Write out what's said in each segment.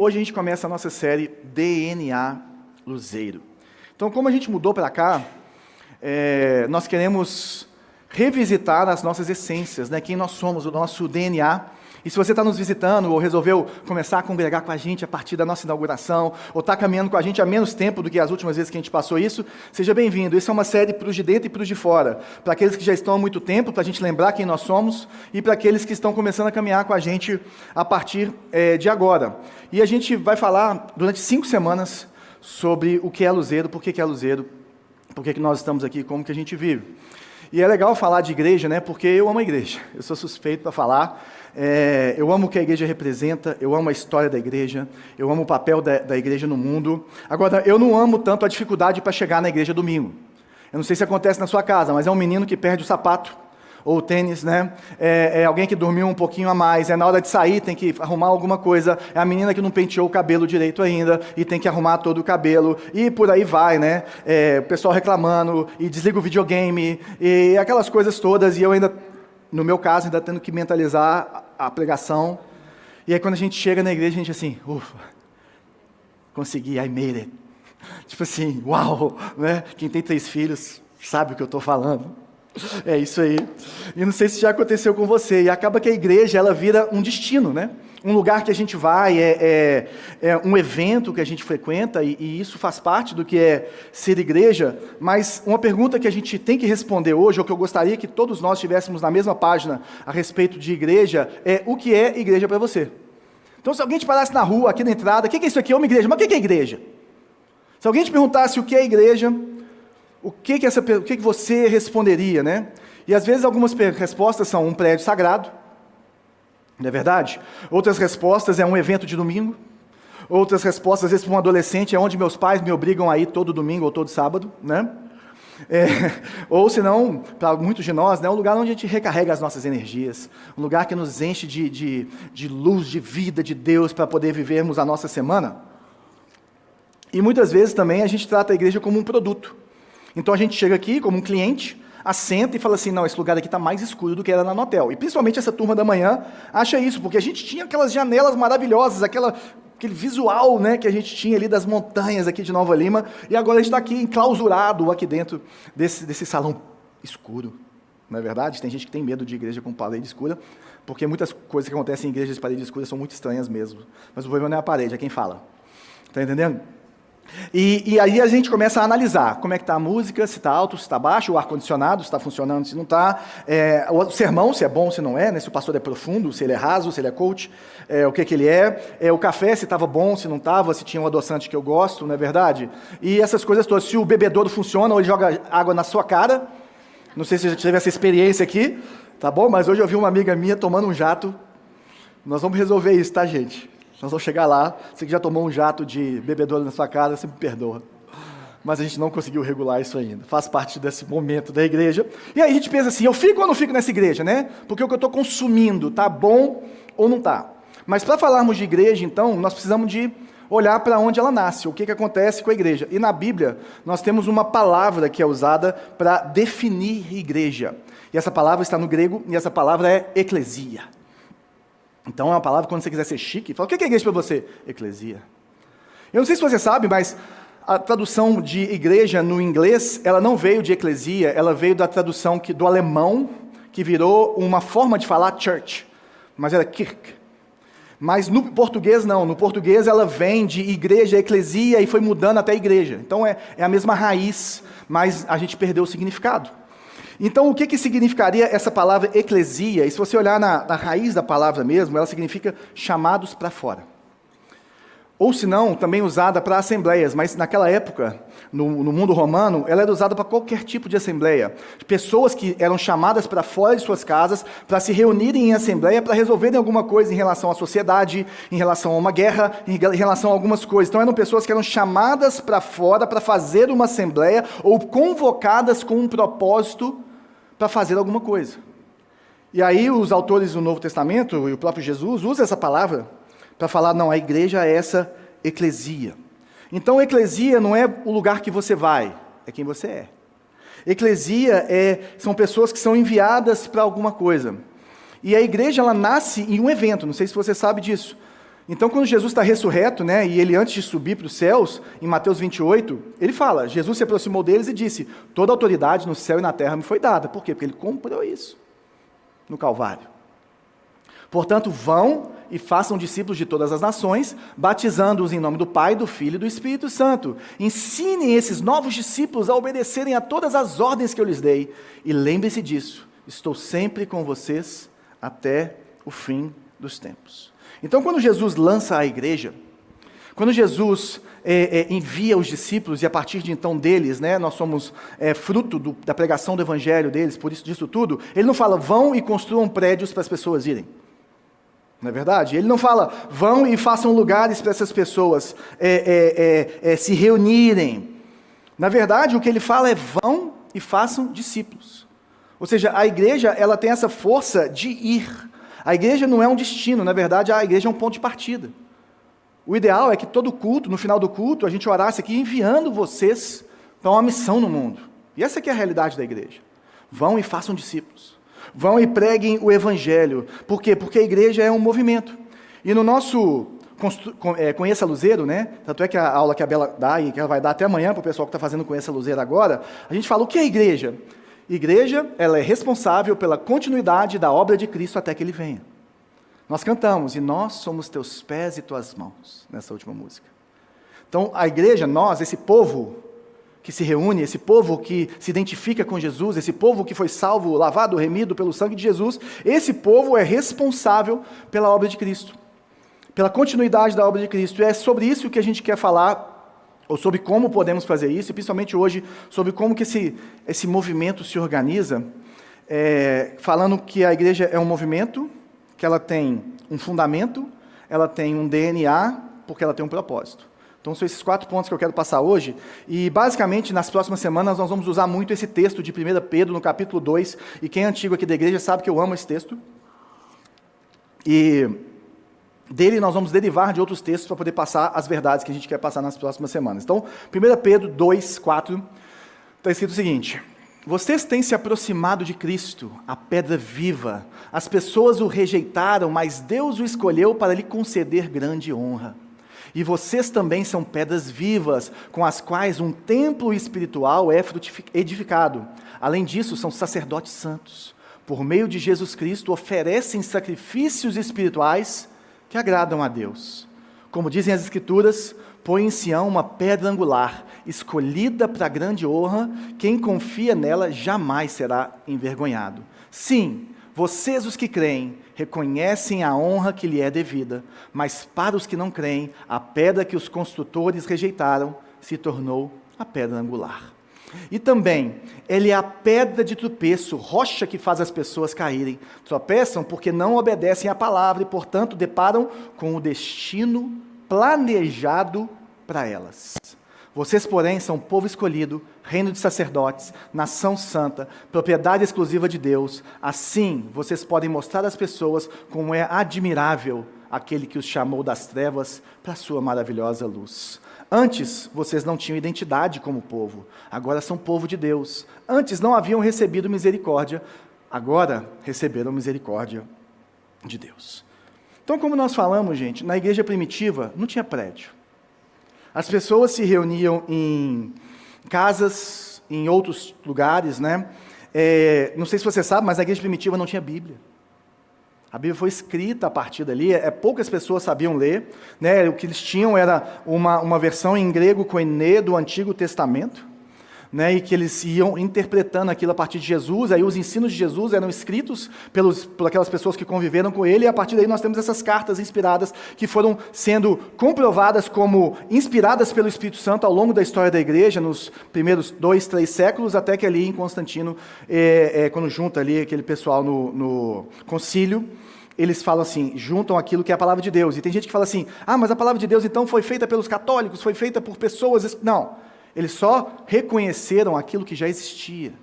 Hoje a gente começa a nossa série DNA Luzeiro. Então, como a gente mudou para cá, nós queremos revisitar as nossas essências, né? Quem nós somos, o nosso DNA. E se você está nos visitando ou resolveu começar a congregar com a gente a partir da nossa inauguração, ou está caminhando com a gente há menos tempo do que as últimas vezes que a gente passou isso, seja bem-vindo. Isso é uma série para os de dentro e para os de fora. Para aqueles que já estão há muito tempo, para a gente lembrar quem nós somos, e para aqueles que estão começando a caminhar com a gente a partir de agora. E a gente vai falar durante 5 semanas sobre o que é Luzeiro, por que é Luzeiro, por que nós estamos aqui, como que a gente vive. E é legal falar de igreja, né? Porque eu amo a igreja. Eu sou suspeito para falar. Eu amo o que a igreja representa, eu amo a história da igreja, eu amo o papel da igreja no mundo. Agora, eu não amo tanto a dificuldade para chegar na igreja domingo. Eu não sei se acontece na sua casa, mas é um menino que perde o sapato, ou o tênis, né? É alguém que dormiu um pouquinho a mais, na hora de sair tem que arrumar alguma coisa, é a menina que não penteou o cabelo direito ainda, e tem que arrumar todo o cabelo, e por aí vai, né? O pessoal reclamando, e desliga o videogame, e aquelas coisas todas, e eu ainda, no meu caso, ainda tendo que mentalizar a pregação. E aí quando a gente chega na igreja, a gente assim, ufa, consegui, I made it. Tipo assim, uau, né? Quem tem 3 filhos sabe o que eu estou falando. É isso aí. E não sei se já aconteceu com você. E acaba que a igreja, ela vira um destino, né? Um lugar que a gente vai, é um evento que a gente frequenta, e isso faz parte do que é ser igreja. Mas uma pergunta que a gente tem que responder hoje, ou que eu gostaria que todos nós estivéssemos na mesma página a respeito de igreja, é o que é igreja para você. Então, se alguém te parasse na rua, aqui na entrada, o que é isso aqui? É uma igreja. Mas o que é igreja? Se alguém te perguntasse o que é igreja, o que você responderia, né? E às vezes algumas respostas são um prédio sagrado, não é verdade? Outras respostas é um evento de domingo. Outras respostas, às vezes, para um adolescente, é onde meus pais me obrigam a ir todo domingo ou todo sábado, né? Ou se não, para muitos de nós, né, um lugar onde a gente recarrega as nossas energias, um lugar que nos enche de luz, de vida, de Deus, para poder vivermos a nossa semana. E muitas vezes também a gente trata a igreja como um produto. Então a gente chega aqui como um cliente, assenta e fala assim, não, esse lugar aqui está mais escuro do que era lá no hotel. E principalmente essa turma da manhã acha isso, porque a gente tinha aquelas janelas maravilhosas, aquele visual, né, que a gente tinha ali das montanhas aqui de Nova Lima, e agora a gente está aqui enclausurado aqui dentro desse salão escuro. Não é verdade? Tem gente que tem medo de igreja com parede escura, porque muitas coisas que acontecem em igrejas de parede escura são muito estranhas mesmo. Mas o problema não é a parede, é quem fala. Está entendendo? E aí a gente começa a analisar como é que está a música, se está alto, se está baixo, o ar-condicionado, se está funcionando, se não está, o sermão, se é bom, se não é, né? Se o pastor é profundo, se ele é raso, se ele é coach, o que ele é, o café, se estava bom, se não estava, se tinha um adoçante que eu gosto, não é verdade? E essas coisas todas, se o bebedouro funciona ou ele joga água na sua cara, não sei se você já teve essa experiência aqui, tá bom? Mas hoje eu vi uma amiga minha tomando um jato, nós vamos resolver isso, tá, gente? Nós vamos chegar lá, você que já tomou um jato de bebedouro na sua casa, você me perdoa. Mas a gente não conseguiu regular isso ainda. Faz parte desse momento da igreja. E aí a gente pensa assim, eu fico ou não fico nessa igreja, né? Porque o que eu estou consumindo tá bom ou não tá? Mas para falarmos de igreja, então, nós precisamos de olhar para onde ela nasce, o que acontece com a igreja. E na Bíblia, nós temos uma palavra que é usada para definir igreja. E essa palavra está no grego, e essa palavra é eclesia. Então é uma palavra, quando você quiser ser chique, fala, o que é igreja para você? Eclesia. Eu não sei se você sabe, mas a tradução de igreja no inglês, ela não veio de eclesia, ela veio da tradução do alemão, que virou uma forma de falar church, mas era kirk. Mas no português não, no português ela vem de igreja, eclesia, e foi mudando até igreja. Então é a mesma raiz, mas a gente perdeu o significado. Então, o que significaria essa palavra eclesia? E se você olhar na raiz da palavra mesmo, ela significa chamados para fora. Ou se não, também usada para assembleias, mas naquela época, no mundo romano, ela era usada para qualquer tipo de assembleia. Pessoas que eram chamadas para fora de suas casas, para se reunirem em assembleia, para resolverem alguma coisa em relação à sociedade, em relação a uma guerra, em relação a algumas coisas. Então eram pessoas que eram chamadas para fora para fazer uma assembleia, ou convocadas com um propósito para fazer alguma coisa. E aí os autores do Novo Testamento, e o próprio Jesus, usam essa palavra para falar, não, a igreja é essa eclesia. Então, eclesia não é o lugar que você vai, é quem você é. Eclesia são pessoas que são enviadas para alguma coisa. E a igreja, ela nasce em um evento, não sei se você sabe disso. Então, quando Jesus está ressurreto, né, e ele antes de subir para os céus, em Mateus 28, ele fala, Jesus se aproximou deles e disse, toda autoridade no céu e na terra me foi dada. Por quê? Porque ele comprou isso no Calvário. Portanto, vão e façam discípulos de todas as nações, batizando-os em nome do Pai, do Filho e do Espírito Santo. Ensinem esses novos discípulos a obedecerem a todas as ordens que eu lhes dei. E lembre-se disso, estou sempre com vocês até o fim dos tempos. Então, quando Jesus lança a igreja, quando Jesus envia os discípulos, e a partir de então deles, né, nós somos fruto da pregação do evangelho deles, por isso disso tudo, ele não fala, vão e construam prédios para as pessoas irem. Não é verdade? Ele não fala, vão e façam lugares para essas pessoas se reunirem. Na verdade, o que ele fala é, vão e façam discípulos. Ou seja, a igreja, ela tem essa força de ir. A igreja não é um destino, na verdade, a igreja é um ponto de partida. O ideal é que todo culto, no final do culto, a gente orasse aqui enviando vocês para uma missão no mundo. E essa aqui é a realidade da igreja. Vão e façam discípulos. Vão e preguem o evangelho. Por quê? Porque a igreja é um movimento. E no nosso Conheça Luzeiro, né? Tanto é que a aula que a Bela dá e que ela vai dar até amanhã para o pessoal que está fazendo Conheça Luzeiro agora, a gente fala o que é a igreja? Igreja, ela é responsável pela continuidade da obra de Cristo até que Ele venha. Nós cantamos, e nós somos teus pés e tuas mãos, nessa última música. Então, a igreja, nós, esse povo que se reúne, esse povo que se identifica com Jesus, esse povo que foi salvo, lavado, remido pelo sangue de Jesus, esse povo é responsável pela obra de Cristo, pela continuidade da obra de Cristo. E é sobre isso que a gente quer falar, ou sobre como podemos fazer isso, e principalmente hoje, sobre como que esse movimento se organiza, falando que a igreja é um movimento, que ela tem um fundamento, ela tem um DNA, porque ela tem um propósito. Então, são esses 4 pontos que eu quero passar hoje, e basicamente, nas próximas semanas, nós vamos usar muito esse texto de 1 Pedro, no capítulo 2, e quem é antigo aqui da igreja sabe que eu amo esse texto, e dele nós vamos derivar de outros textos para poder passar as verdades que a gente quer passar nas próximas semanas. Então, 1 Pedro 2, 4, está escrito o seguinte: vocês têm se aproximado de Cristo, a pedra viva. As pessoas o rejeitaram, mas Deus o escolheu para lhe conceder grande honra. E vocês também são pedras vivas, com as quais um templo espiritual é edificado. Além disso, são sacerdotes santos. Por meio de Jesus Cristo, oferecem sacrifícios espirituais que agradam a Deus. Como dizem as Escrituras, põe em Sião uma pedra angular, escolhida para grande honra, quem confia nela jamais será envergonhado. Sim, vocês os que creem, reconhecem a honra que lhe é devida, mas para os que não creem, a pedra que os construtores rejeitaram se tornou a pedra angular. E também, ele é a pedra de tropeço, rocha que faz as pessoas caírem. Tropeçam porque não obedecem à palavra e, portanto, deparam com o destino planejado para elas. Vocês, porém, são povo escolhido, reino de sacerdotes, nação santa, propriedade exclusiva de Deus. Assim, vocês podem mostrar às pessoas como é admirável aquele que os chamou das trevas para a sua maravilhosa luz. Antes, vocês não tinham identidade como povo, agora são povo de Deus. Antes não haviam recebido misericórdia, agora receberam misericórdia de Deus. Então, como nós falamos, gente, na igreja primitiva não tinha prédio. As pessoas se reuniam em casas, em outros lugares, né? Não sei se você sabe, mas na igreja primitiva não tinha Bíblia. A Bíblia foi escrita a partir dali, poucas pessoas sabiam ler, né? O que eles tinham era uma versão em grego koiné do Antigo Testamento, né? E que eles iam interpretando aquilo a partir de Jesus. Aí os ensinos de Jesus eram escritos por aquelas pessoas que conviveram com ele, e a partir daí nós temos essas cartas inspiradas que foram sendo comprovadas como inspiradas pelo Espírito Santo ao longo da história da igreja, nos primeiros 2, 3 séculos, até que ali em Constantino, quando junta ali aquele pessoal no concílio, eles falam assim, juntam aquilo que é a palavra de Deus. E tem gente que fala assim, mas a palavra de Deus então foi feita pelos católicos, foi feita por pessoas... Não, eles só reconheceram aquilo que já existia.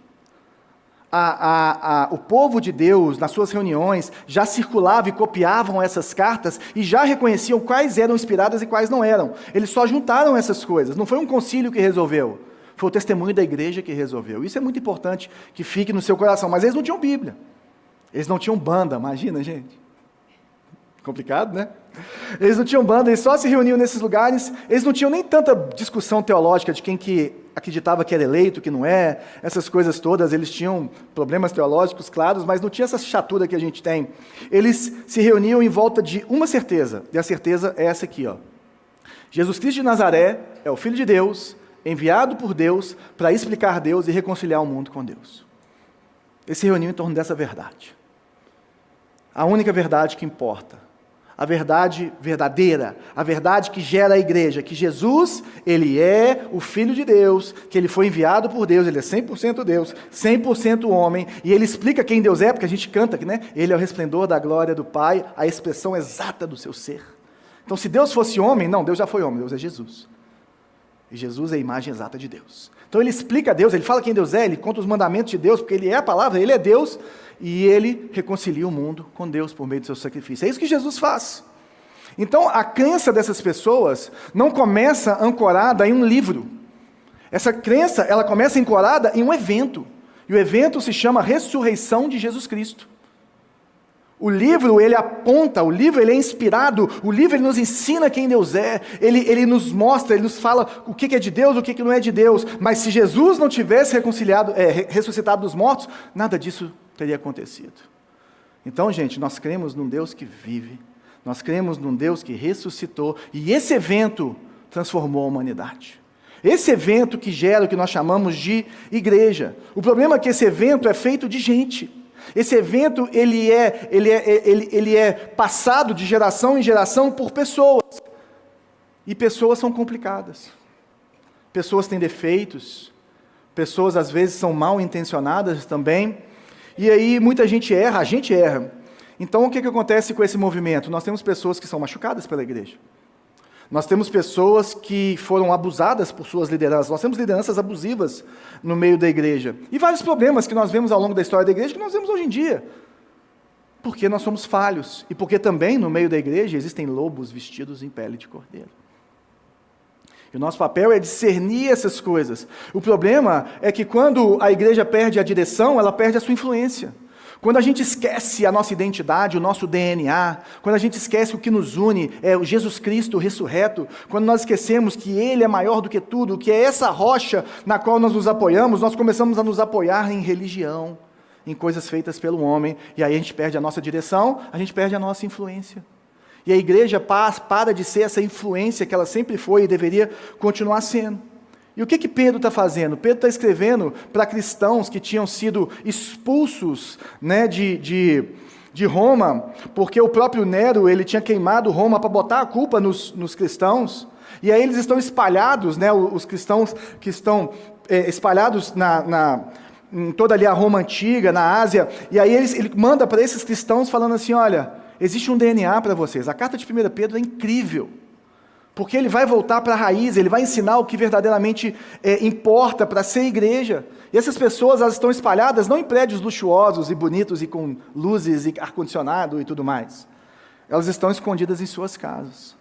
O povo de Deus, nas suas reuniões, já circulava e copiavam essas cartas e já reconheciam quais eram inspiradas e quais não eram. Eles só juntaram essas coisas, não foi um concílio que resolveu, foi o testemunho da igreja que resolveu. Isso é muito importante que fique no seu coração, mas eles não tinham Bíblia, eles não tinham banda, imagina, gente. Complicado, né? Eles não tinham banda, eles só se reuniam nesses lugares, eles não tinham nem tanta discussão teológica de quem que acreditava que era eleito, que não é, essas coisas todas, eles tinham problemas teológicos claros, mas não tinha essa chatura que a gente tem. Eles se reuniam em volta de uma certeza, e a certeza é essa aqui, ó. Jesus Cristo de Nazaré é o Filho de Deus, enviado por Deus para explicar Deus e reconciliar o mundo com Deus. Eles se reuniam em torno dessa verdade. A única verdade que importa. A verdade verdadeira, a verdade que gera a igreja, que Jesus, ele é o Filho de Deus, que ele foi enviado por Deus, ele é 100% Deus, 100% homem, e ele explica quem Deus é, porque a gente canta aqui, né? Ele é o resplendor da glória do Pai, a expressão exata do seu ser. Então, se Deus fosse homem, não, Deus já foi homem, Deus é Jesus. E Jesus é a imagem exata de Deus. Então ele explica a Deus, ele fala quem Deus é, ele conta os mandamentos de Deus, porque ele é a palavra, ele é Deus, e ele reconcilia o mundo com Deus por meio do seu sacrifício. É isso que Jesus faz. Então a crença dessas pessoas não começa ancorada em um livro. Essa crença, ela começa ancorada em um evento. E o evento se chama Ressurreição de Jesus Cristo. O livro, ele aponta, o livro, ele é inspirado, o livro, ele nos ensina quem Deus é, ele nos mostra, ele nos fala o que é de Deus, o que não é de Deus, mas se Jesus não tivesse ressuscitado dos mortos, nada disso teria acontecido. Então, gente, nós cremos num Deus que vive, nós cremos num Deus que ressuscitou, e esse evento transformou a humanidade. Esse evento que gera o que nós chamamos de igreja. O problema é que esse evento é feito de gente. Esse evento, ele é passado de geração em geração por pessoas. E pessoas são complicadas. Pessoas têm defeitos. Pessoas, às vezes, são mal intencionadas também. E aí, muita gente erra, a gente erra. Então, o que acontece com esse movimento? Nós temos pessoas que são machucadas pela igreja. Nós temos pessoas que foram abusadas por suas lideranças. Nós temos lideranças abusivas no meio da igreja. E vários problemas que nós vemos ao longo da história da igreja, que nós vemos hoje em dia. Porque nós somos falhos. E porque também no meio da igreja existem lobos vestidos em pele de cordeiro. E o nosso papel é discernir essas coisas. O problema é que quando a igreja perde a direção, ela perde a sua influência. Quando a gente esquece a nossa identidade, o nosso DNA, quando a gente esquece o que nos une, é o Jesus Cristo ressurreto, quando nós esquecemos que Ele é maior do que tudo, que é essa rocha na qual nós nos apoiamos, nós começamos a nos apoiar em religião, em coisas feitas pelo homem, e aí a gente perde a nossa direção, a gente perde a nossa influência. E a igreja para de ser essa influência que ela sempre foi e deveria continuar sendo. E o que Pedro está fazendo? Pedro está escrevendo para cristãos que tinham sido expulsos, né, de Roma, porque o próprio Nero ele tinha queimado Roma para botar a culpa nos cristãos, e aí eles estão espalhados, né, os cristãos que estão espalhados em toda ali a Roma antiga, na Ásia, e aí ele manda para esses cristãos falando assim, olha, existe um DNA para vocês. A carta de 1 Pedro é incrível, porque ele vai voltar para a raiz, ele vai ensinar o que verdadeiramente importa para ser igreja. E essas pessoas, elas estão espalhadas não em prédios luxuosos e bonitos e com luzes e ar-condicionado e tudo mais. Elas estão escondidas em suas casas.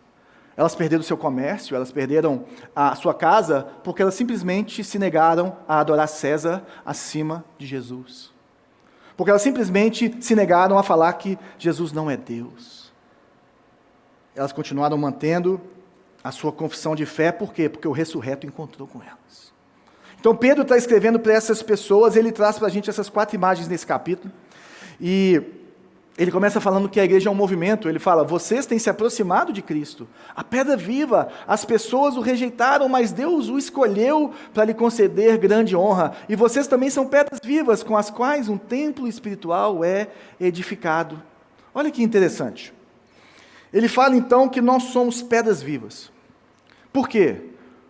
Elas perderam o seu comércio, elas perderam a sua casa, porque elas simplesmente se negaram a adorar César acima de Jesus. Porque elas simplesmente se negaram a falar que Jesus não é Deus. Elas continuaram mantendo a sua confissão de fé, por quê? Porque o ressurreto encontrou com elas. Então Pedro está escrevendo para essas pessoas, ele traz para a gente essas 4 imagens nesse capítulo, e ele começa falando que a igreja é um movimento, ele fala, vocês têm se aproximado de Cristo, a pedra viva, as pessoas o rejeitaram, mas Deus o escolheu para lhe conceder grande honra, e vocês também são pedras vivas, com as quais um templo espiritual é edificado. Olha que interessante. Ele fala então que nós somos pedras vivas. Por quê?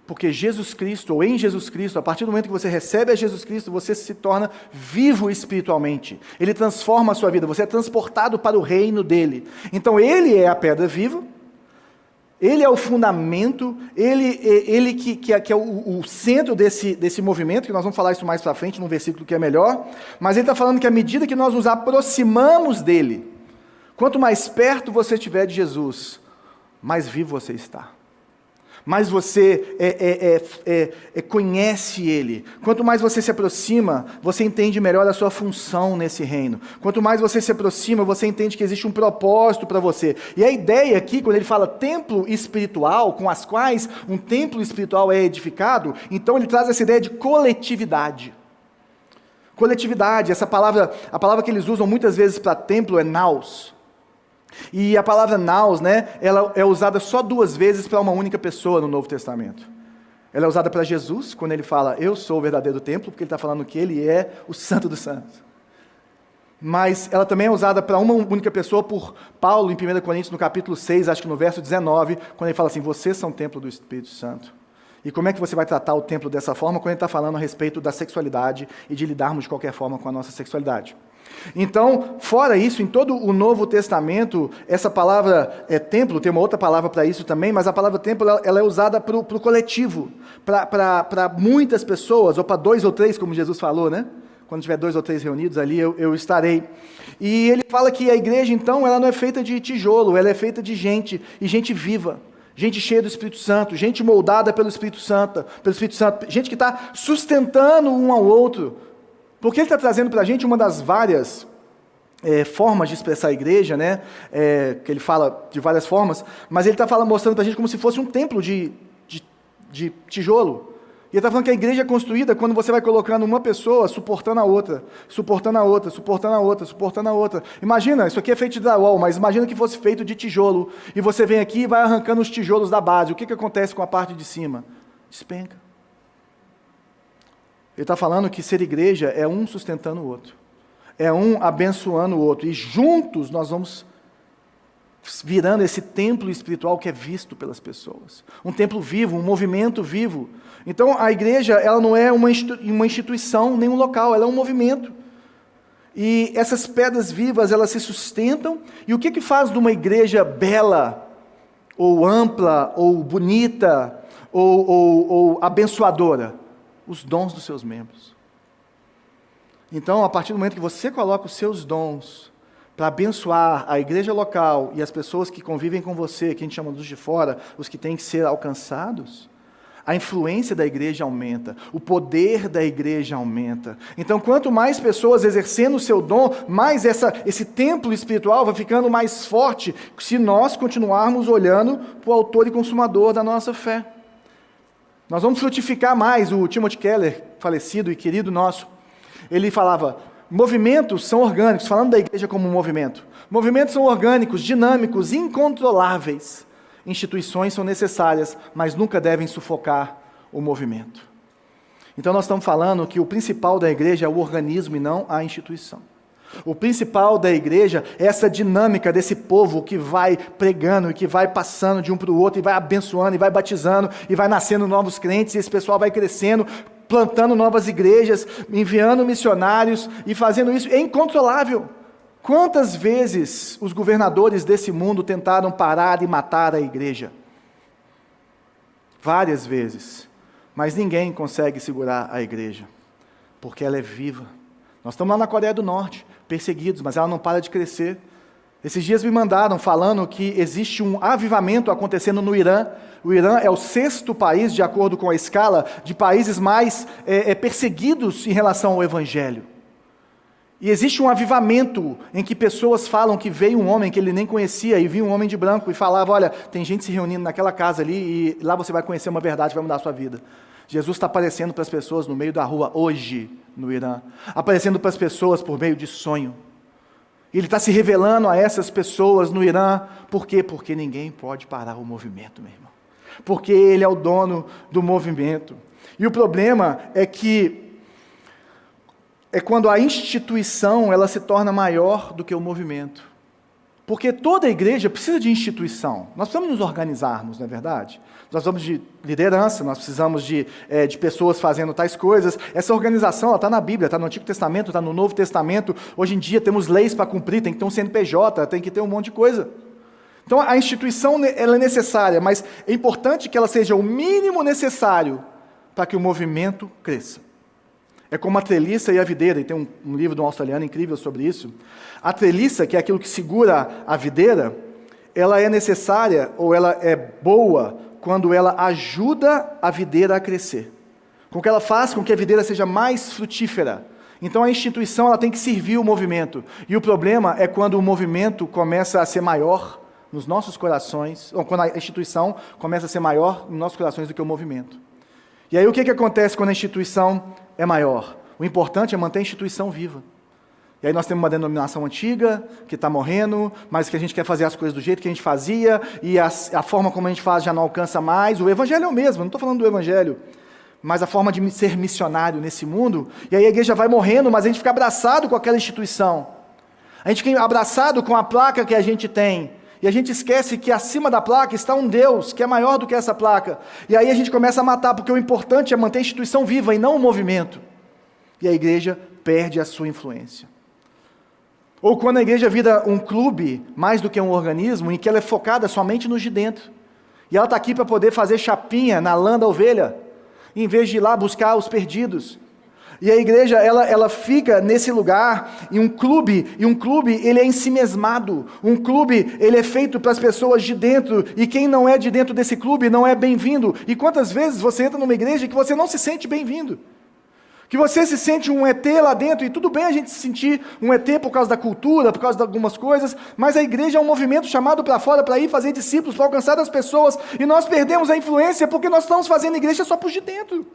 Porque Jesus Cristo, ou em Jesus Cristo, a partir do momento que você recebe a Jesus Cristo, você se torna vivo espiritualmente. Ele transforma a sua vida, você é transportado para o reino dele. Então ele é a pedra viva, ele é o fundamento, ele que é o centro desse movimento, que nós vamos falar isso mais para frente, num versículo que é melhor, mas ele está falando que à medida que nós nos aproximamos dele, quanto mais perto você estiver de Jesus, mais vivo você está. mais você conhece Ele. Quanto mais você se aproxima, você entende melhor a sua função nesse reino. Quanto mais você se aproxima, você entende que existe um propósito para você. E a ideia aqui, quando ele fala templo espiritual, com as quais um templo espiritual é edificado, então ele traz essa ideia de coletividade. Coletividade, essa palavra, a palavra que eles usam muitas vezes para templo é naos. E a palavra naos, né, ela é usada só 2 vezes para uma única pessoa no Novo Testamento. Ela é usada para Jesus, quando ele fala, eu sou o verdadeiro templo, porque ele está falando que ele é o Santo dos Santos. Mas ela também é usada para uma única pessoa por Paulo, em 1 Coríntios, no capítulo 6, acho que no verso 19, quando ele fala assim, vocês são templo do Espírito Santo. E como é que você vai tratar o templo dessa forma, quando ele está falando a respeito da sexualidade e de lidarmos de qualquer forma com a nossa sexualidade? Então, fora isso, em todo o Novo Testamento, essa palavra templo, tem uma outra palavra para isso também, mas a palavra templo ela é usada para o coletivo, para muitas pessoas, ou para 2 ou 3, como Jesus falou, né? Quando tiver 2 ou 3 reunidos ali, eu estarei. E ele fala que a igreja, então, ela não é feita de tijolo, ela é feita de gente, e gente viva. Gente cheia do Espírito Santo, gente moldada pelo Espírito Santo, gente que está sustentando um ao outro. Porque ele está trazendo para a gente uma das várias formas de expressar a igreja, né? Que ele fala de várias formas, mas ele está mostrando para a gente como se fosse um templo de tijolo. E ele está falando que a igreja é construída quando você vai colocando uma pessoa suportando a outra, suportando a outra, suportando a outra, suportando a outra. Imagina, isso aqui é feito de drywall, mas imagina que fosse feito de tijolo, e você vem aqui e vai arrancando os tijolos da base. O que acontece com a parte de cima? Despenca. Ele está falando que ser igreja é um sustentando o outro, é um abençoando o outro, e juntos nós vamos virando esse templo espiritual que é visto pelas pessoas. Um templo vivo, um movimento vivo. Então a igreja, ela não é uma instituição, nem um local, ela é um movimento. E essas pedras vivas, elas se sustentam, e o que faz de uma igreja bela, ou ampla, ou bonita, ou abençoadora? Os dons dos seus membros. Então, a partir do momento que você coloca os seus dons para abençoar a igreja local e as pessoas que convivem com você, que a gente chama dos de fora, os que têm que ser alcançados, a influência da igreja aumenta, o poder da igreja aumenta. Então, quanto mais pessoas exercendo o seu dom, mais esse templo espiritual vai ficando mais forte, se nós continuarmos olhando para o autor e consumador da nossa fé. Nós vamos frutificar mais. O Timothy Keller, falecido e querido nosso, ele falava, movimentos são orgânicos, falando da igreja como um movimento. Movimentos são orgânicos, dinâmicos, incontroláveis. Instituições são necessárias, mas nunca devem sufocar o movimento. Então nós estamos falando que o principal da igreja é o organismo e não a instituição. O principal da igreja é essa dinâmica desse povo que vai pregando e que vai passando de um para o outro e vai abençoando e vai batizando e vai nascendo novos crentes, e esse pessoal vai crescendo, plantando novas igrejas, enviando missionários e fazendo isso. É incontrolável. Quantas vezes os governadores desse mundo tentaram parar e matar a igreja? Várias vezes. Mas ninguém consegue segurar a igreja, porque ela é viva. Nós estamos lá na Coreia do Norte, perseguidos, mas ela não para de crescer. Esses dias me mandaram falando que existe um avivamento acontecendo no Irã. O Irã é o 6º país, de acordo com a escala, de países mais perseguidos em relação ao Evangelho. E existe um avivamento em que pessoas falam que veio um homem que ele nem conhecia, e viu um homem de branco e falava, olha, tem gente se reunindo naquela casa ali, e lá você vai conhecer uma verdade, vai mudar a sua vida. Jesus está aparecendo para as pessoas no meio da rua hoje, no Irã, aparecendo para as pessoas por meio de sonho. Ele está se revelando a essas pessoas no Irã. Por quê? Porque ninguém pode parar o movimento, meu irmão. Porque ele é o dono do movimento. E o problema é que quando a instituição ela se torna maior do que o movimento. Porque toda igreja precisa de instituição. Nós precisamos nos organizarmos, não é verdade? Nós precisamos de liderança, nós precisamos de pessoas fazendo tais coisas. Essa organização está na Bíblia, está no Antigo Testamento, está no Novo Testamento. Hoje em dia temos leis para cumprir, tem que ter um CNPJ, tem que ter um monte de coisa. Então a instituição ela é necessária, mas é importante que ela seja o mínimo necessário para que o movimento cresça. É como a treliça e a videira, e tem um livro de um australiano incrível sobre isso. A treliça, que é aquilo que segura a videira, ela é necessária, ou ela é boa, quando ela ajuda a videira a crescer. Com que ela faz com que a videira seja mais frutífera. Então a instituição ela tem que servir o movimento. E o problema é quando o movimento começa a ser maior nos nossos corações, ou quando a instituição começa a ser maior nos nossos corações do que o movimento. E aí o que acontece quando a instituição é maior? O importante é manter a instituição viva. E aí nós temos uma denominação antiga, que está morrendo, mas que a gente quer fazer as coisas do jeito que a gente fazia, e a forma como a gente faz já não alcança mais. O evangelho é o mesmo, não estou falando do evangelho, mas a forma de ser missionário nesse mundo. E aí a igreja vai morrendo, mas a gente fica abraçado com aquela instituição. A gente fica abraçado com a placa que a gente tem. E a gente esquece que acima da placa está um Deus, que é maior do que essa placa. E aí a gente começa a matar, porque o importante é manter a instituição viva e não o movimento. E a igreja perde a sua influência. Ou quando a igreja vira um clube, mais do que um organismo, em que ela é focada somente nos de dentro. E ela está aqui para poder fazer chapinha na lã da ovelha, em vez de ir lá buscar os perdidos. E a igreja, ela fica nesse lugar, e um clube ele é ensimesmado. Um clube, ele é feito para as pessoas de dentro, e quem não é de dentro desse clube não é bem-vindo. E quantas vezes você entra numa igreja que você não se sente bem-vindo? Que você se sente um ET lá dentro, e tudo bem a gente se sentir um ET por causa da cultura, por causa de algumas coisas, mas a igreja é um movimento chamado para fora, para ir fazer discípulos, para alcançar as pessoas, e nós perdemos a influência porque nós estamos fazendo igreja só para os de dentro.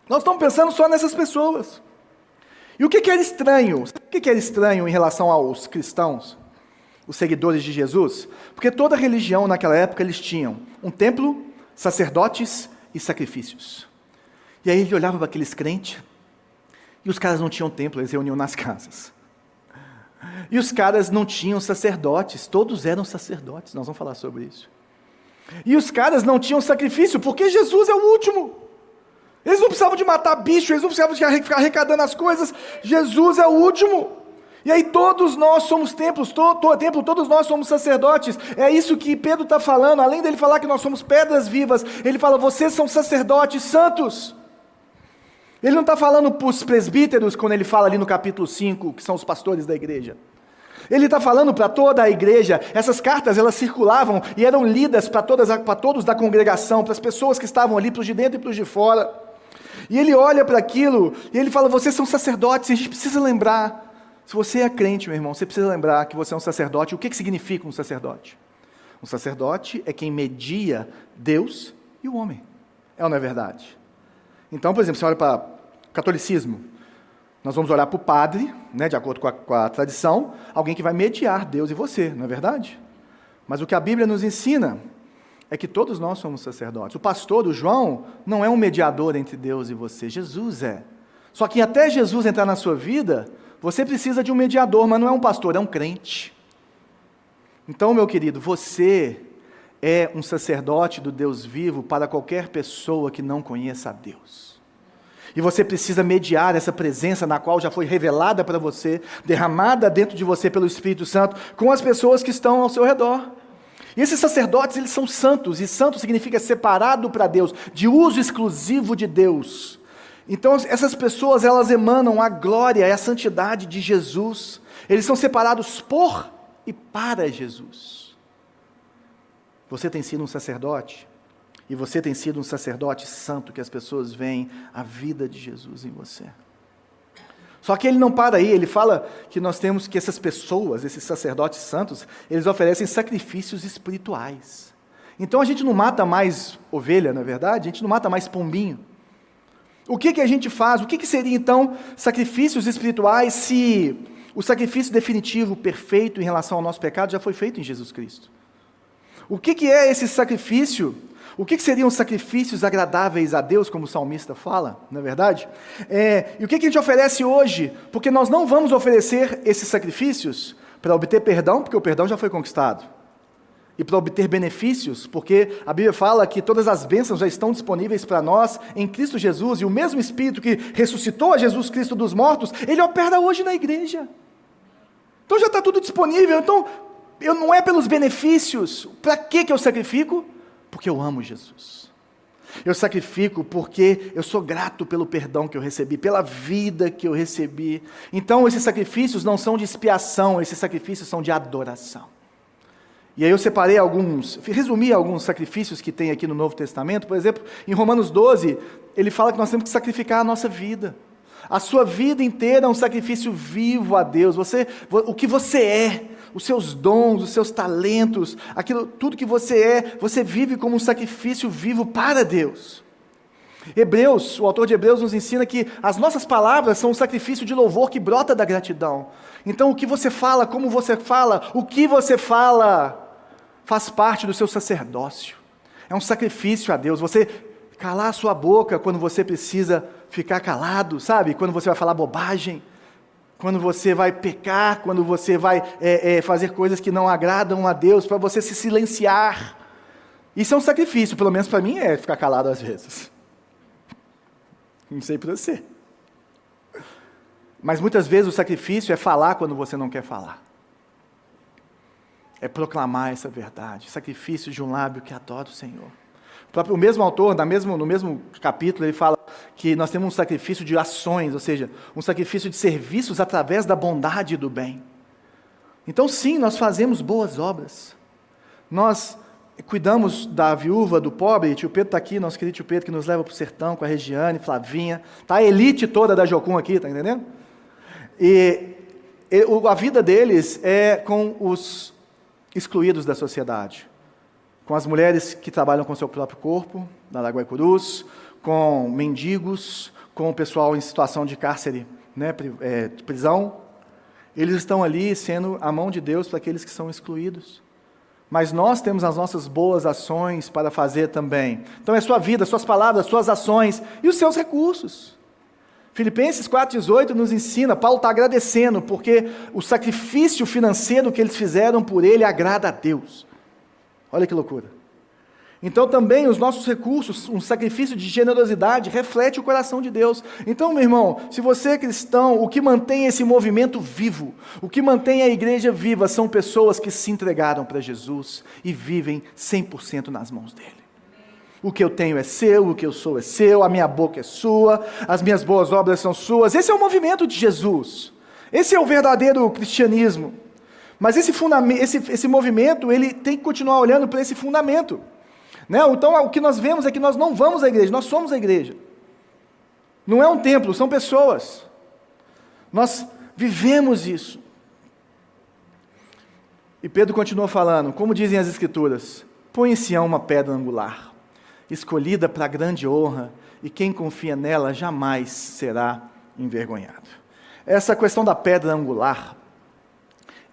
Nós estamos pensando só nessas pessoas. E o que era estranho? Sabe o que era estranho em relação aos cristãos, os seguidores de Jesus? Porque toda religião naquela época eles tinham um templo, sacerdotes e sacrifícios. E aí ele olhava para aqueles crentes, e os caras não tinham templo, eles reuniam nas casas. E os caras não tinham sacerdotes, todos eram sacerdotes, nós vamos falar sobre isso. E os caras não tinham sacrifício, porque Jesus é o último. Eles não precisavam de matar bicho, eles não precisavam de ficar arrecadando as coisas, Jesus é o último. E aí todos nós somos templos, todos nós somos sacerdotes. É isso que Pedro está falando, além dele falar que nós somos pedras vivas, ele fala, vocês são sacerdotes santos. Ele não está falando para os presbíteros, quando ele fala ali no capítulo 5, que são os pastores da igreja. Ele está falando para toda a igreja. Essas cartas, elas circulavam e eram lidas para todos da congregação, para as pessoas que estavam ali, para os de dentro e para os de fora. E ele olha para aquilo, e ele fala, vocês são sacerdotes, e a gente precisa lembrar, se você é crente, meu irmão, você precisa lembrar que você é um sacerdote. O que significa um sacerdote? Um sacerdote é quem media Deus e o homem. É ou não é verdade? Então, por exemplo, você olha para o catolicismo, nós vamos olhar para o padre, né, de acordo com a tradição, alguém que vai mediar Deus e você, não é verdade? Mas o que a Bíblia nos ensina é que todos nós somos sacerdotes. O pastor, o João, não é um mediador entre Deus e você, Jesus é. Só que até Jesus entrar na sua vida, você precisa de um mediador, mas não é um pastor, é um crente. Então, meu querido, você é um sacerdote do Deus vivo para qualquer pessoa que não conheça a Deus. E você precisa mediar essa presença na qual já foi revelada para você, derramada dentro de você pelo Espírito Santo, com as pessoas que estão ao seu redor. E esses sacerdotes, eles são santos, e santo significa separado para Deus, de uso exclusivo de Deus. Então, essas pessoas, elas emanam a glória e a santidade de Jesus. Eles são separados por e para Jesus. Você tem sido um sacerdote, e você tem sido um sacerdote santo, que as pessoas veem a vida de Jesus em você. Só que ele não para aí, ele fala que nós temos que essas pessoas, esses sacerdotes santos, eles oferecem sacrifícios espirituais. Então a gente não mata mais ovelha, na verdade, a gente não mata mais pombinho. O que a gente faz? O que seria então sacrifícios espirituais se o sacrifício definitivo, perfeito em relação ao nosso pecado já foi feito em Jesus Cristo? O que é esse sacrifício? O que seriam sacrifícios agradáveis a Deus, como o salmista fala, não é verdade? E o que a gente oferece hoje? Porque nós não vamos oferecer esses sacrifícios para obter perdão, porque o perdão já foi conquistado. E para obter benefícios, porque a Bíblia fala que todas as bênçãos já estão disponíveis para nós em Cristo Jesus, e o mesmo Espírito que ressuscitou a Jesus Cristo dos mortos, ele opera hoje na igreja. Então já está tudo disponível. Então, não é pelos benefícios. Para que eu sacrifico? Porque eu amo Jesus. Eu sacrifico porque eu sou grato pelo perdão que eu recebi, pela vida que eu recebi. Então esses sacrifícios não são de expiação, esses sacrifícios são de adoração. E aí eu separei resumi alguns sacrifícios que tem aqui no Novo Testamento. Por exemplo, em Romanos 12, ele fala que nós temos que sacrificar a nossa vida. A sua vida inteira é um sacrifício vivo a Deus. O que você é, os seus dons, os seus talentos, tudo que você é, você vive como um sacrifício vivo para Deus. O autor de Hebreus nos ensina que as nossas palavras são um sacrifício de louvor que brota da gratidão. Então o que você fala, como você fala, o que você fala, faz parte do seu sacerdócio. É um sacrifício a Deus. Você calar a sua boca quando você precisa ficar calado, sabe? Quando você vai falar bobagem, quando você vai pecar, quando você vai fazer coisas que não agradam a Deus, para você se silenciar. Isso é um sacrifício, pelo menos para mim é ficar calado às vezes. Não sei para você. Mas muitas vezes o sacrifício é falar quando você não quer falar. É proclamar essa verdade. Sacrifício de um lábio que adora o Senhor. O mesmo autor, no mesmo capítulo, ele fala que nós temos um sacrifício de ações, ou seja, um sacrifício de serviços através da bondade e do bem. Então sim, nós fazemos boas obras. Nós cuidamos da viúva, do pobre. Tio Pedro está aqui, nosso querido tio Pedro, que nos leva para o sertão com a Regiane, Flavinha. Está a elite toda da Jocum aqui, está entendendo? A vida deles é com os excluídos da sociedade, com as mulheres que trabalham com seu próprio corpo, na Lagoa-Icurus, com mendigos, com o pessoal em situação de cárcere, de prisão. Eles estão ali sendo a mão de Deus para aqueles que são excluídos. Mas nós temos as nossas boas ações para fazer também. Então é sua vida, suas palavras, suas ações e os seus recursos. Filipenses 4,18 nos ensina, Paulo está agradecendo, porque o sacrifício financeiro que eles fizeram por ele agrada a Deus. Olha que loucura. Então também os nossos recursos, um sacrifício de generosidade, reflete o coração de Deus. Então, meu irmão, se você é cristão, o que mantém esse movimento vivo, o que mantém a igreja viva, são pessoas que se entregaram para Jesus e vivem 100% nas mãos dele. O que eu tenho é seu, o que eu sou é seu, a minha boca é sua, as minhas boas obras são suas. Esse é o movimento de Jesus. Esse é o verdadeiro cristianismo. Mas esse movimento, ele tem que continuar olhando para esse fundamento. Então, o que nós vemos é que nós não vamos à igreja, nós somos a igreja. Não é um templo, são pessoas. Nós vivemos isso. E Pedro continua falando, como dizem as Escrituras, põe em Sião uma pedra angular, escolhida para grande honra, e quem confia nela jamais será envergonhado. Essa questão da pedra angular,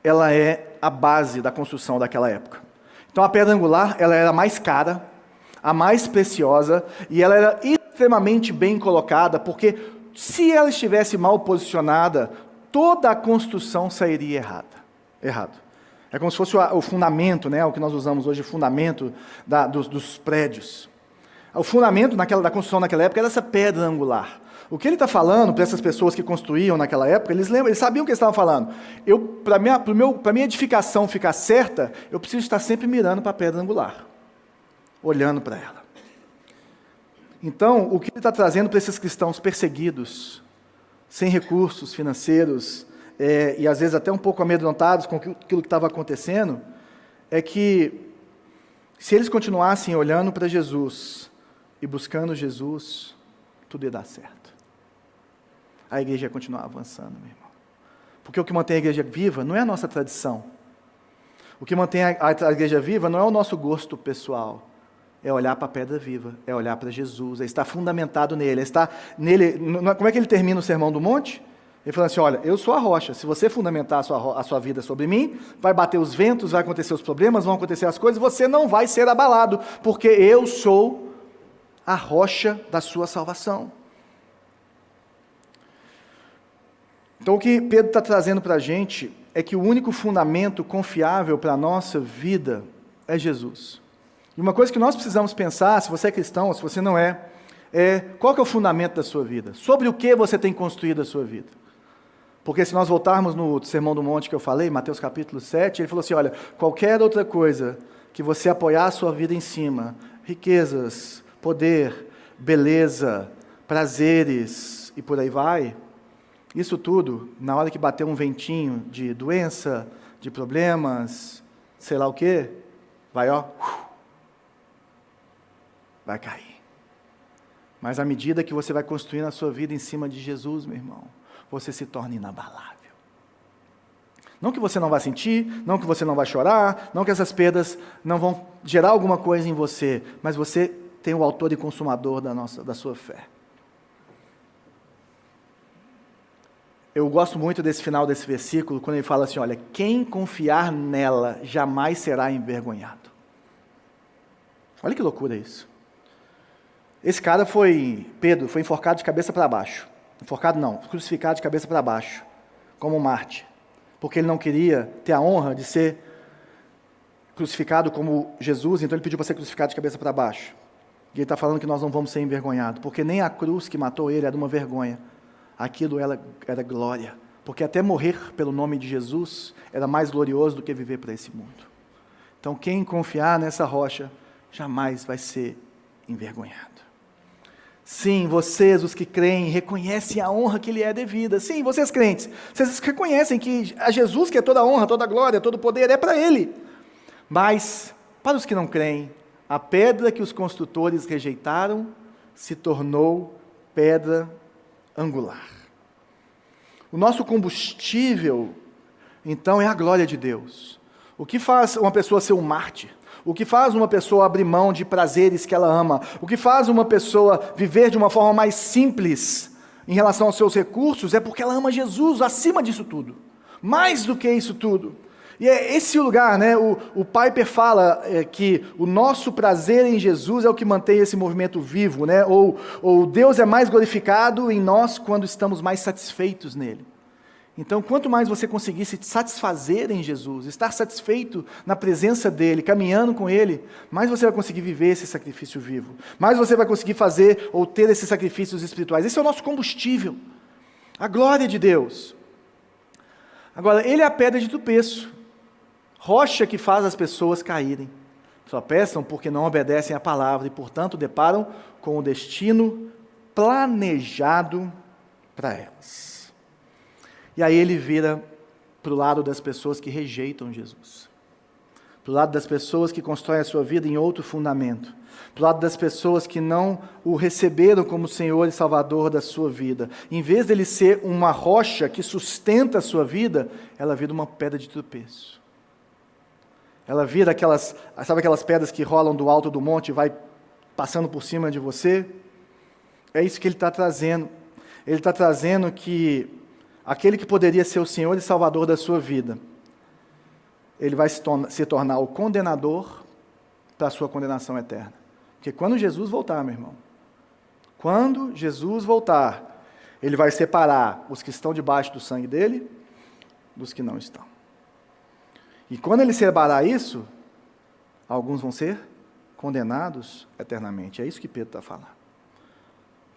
ela é a base da construção daquela época. Então a pedra angular, ela era a mais cara, a mais preciosa, e ela era extremamente bem colocada, porque se ela estivesse mal posicionada, toda a construção sairia errado. É como se fosse o fundamento, o que nós usamos hoje, o fundamento dos prédios. O fundamento da construção naquela época era essa pedra angular. O que ele está falando para essas pessoas que construíam naquela época, eles sabiam o que eles estavam falando. Para minha edificação ficar certa, eu preciso estar sempre mirando para a pedra angular, olhando para ela. Então, o que ele está trazendo para esses cristãos perseguidos, sem recursos financeiros, e às vezes até um pouco amedrontados com aquilo que estava acontecendo, é que se eles continuassem olhando para Jesus e buscando Jesus, tudo ia dar certo. A igreja ia continuar avançando, meu irmão. Porque o que mantém a igreja viva não é a nossa tradição. O que mantém a igreja viva não é o nosso gosto pessoal. É olhar para a pedra viva, é olhar para Jesus, é estar fundamentado nele, é estar nele. Como é que ele termina o Sermão do Monte? Ele fala assim, olha, eu sou a rocha, se você fundamentar a sua vida sobre mim, vai bater os ventos, vai acontecer os problemas, vão acontecer as coisas, você não vai ser abalado, porque eu sou a rocha da sua salvação. Então o que Pedro está trazendo para a gente é que o único fundamento confiável para a nossa vida é Jesus. E uma coisa que nós precisamos pensar, se você é cristão ou se você não é qual que é o fundamento da sua vida? Sobre o que você tem construído a sua vida? Porque se nós voltarmos no Sermão do Monte que eu falei, Mateus capítulo 7, ele falou assim, olha, qualquer outra coisa que você apoiar a sua vida em cima, riquezas, poder, beleza, prazeres e por aí vai, isso tudo, na hora que bater um ventinho de doença, de problemas, sei lá o quê, vai vai cair. Mas à medida que você vai construindo a sua vida em cima de Jesus, meu irmão, você se torna inabalável. Não que você não vai sentir, não que você não vai chorar, não que essas perdas não vão gerar alguma coisa em você, mas você tem o autor e consumador da sua fé. Eu gosto muito desse final desse versículo, quando ele fala assim, olha, quem confiar nela jamais será envergonhado. Olha que loucura isso. Esse cara Pedro, foi enforcado de cabeça para baixo. Enforcado não, crucificado de cabeça para baixo, como um Marte. Porque ele não queria ter a honra de ser crucificado como Jesus, então ele pediu para ser crucificado de cabeça para baixo. E ele está falando que nós não vamos ser envergonhados, porque nem a cruz que matou ele era uma vergonha. Aquilo era glória, porque até morrer pelo nome de Jesus era mais glorioso do que viver para esse mundo. Então quem confiar nessa rocha jamais vai ser envergonhado. Sim, vocês, os que creem, reconhecem a honra que lhe é devida. Sim, vocês crentes, vocês reconhecem que a Jesus que é toda a honra, toda a glória, todo o poder é para Ele. Mas, para os que não creem, a pedra que os construtores rejeitaram se tornou pedra angular. O nosso combustível, então, é a glória de Deus. O que faz uma pessoa ser um mártir? O que faz uma pessoa abrir mão de prazeres que ela ama? O que faz uma pessoa viver de uma forma mais simples em relação aos seus recursos? É porque ela ama Jesus acima disso tudo. Mais do que isso tudo. E é esse o lugar, né? O Piper fala que o nosso prazer em Jesus é o que mantém esse movimento vivo, né? Ou Deus é mais glorificado em nós quando estamos mais satisfeitos nele. Então, quanto mais você conseguir se satisfazer em Jesus, estar satisfeito na presença dEle, caminhando com Ele, mais você vai conseguir viver esse sacrifício vivo. Mais você vai conseguir fazer ou ter esses sacrifícios espirituais. Esse é o nosso combustível. A glória de Deus. Agora, Ele é a pedra de tropeço. Rocha que faz as pessoas caírem. Só peçam porque não obedecem à palavra e, portanto, deparam com o destino planejado para elas. E aí ele vira para o lado das pessoas que rejeitam Jesus. Para o lado das pessoas que constroem a sua vida em outro fundamento. Para o lado das pessoas que não o receberam como Senhor e Salvador da sua vida. Em vez dele ser uma rocha que sustenta a sua vida, ela vira uma pedra de tropeço. Ela vira sabe aquelas pedras que rolam do alto do monte e vai passando por cima de você? É isso que ele está trazendo. Ele está trazendo que aquele que poderia ser o Senhor e Salvador da sua vida, ele vai se tornar o condenador para a sua condenação eterna. Porque quando Jesus voltar, meu irmão, quando Jesus voltar, ele vai separar os que estão debaixo do sangue dele dos que não estão. E quando ele separar isso, alguns vão ser condenados eternamente. É isso que Pedro está falando.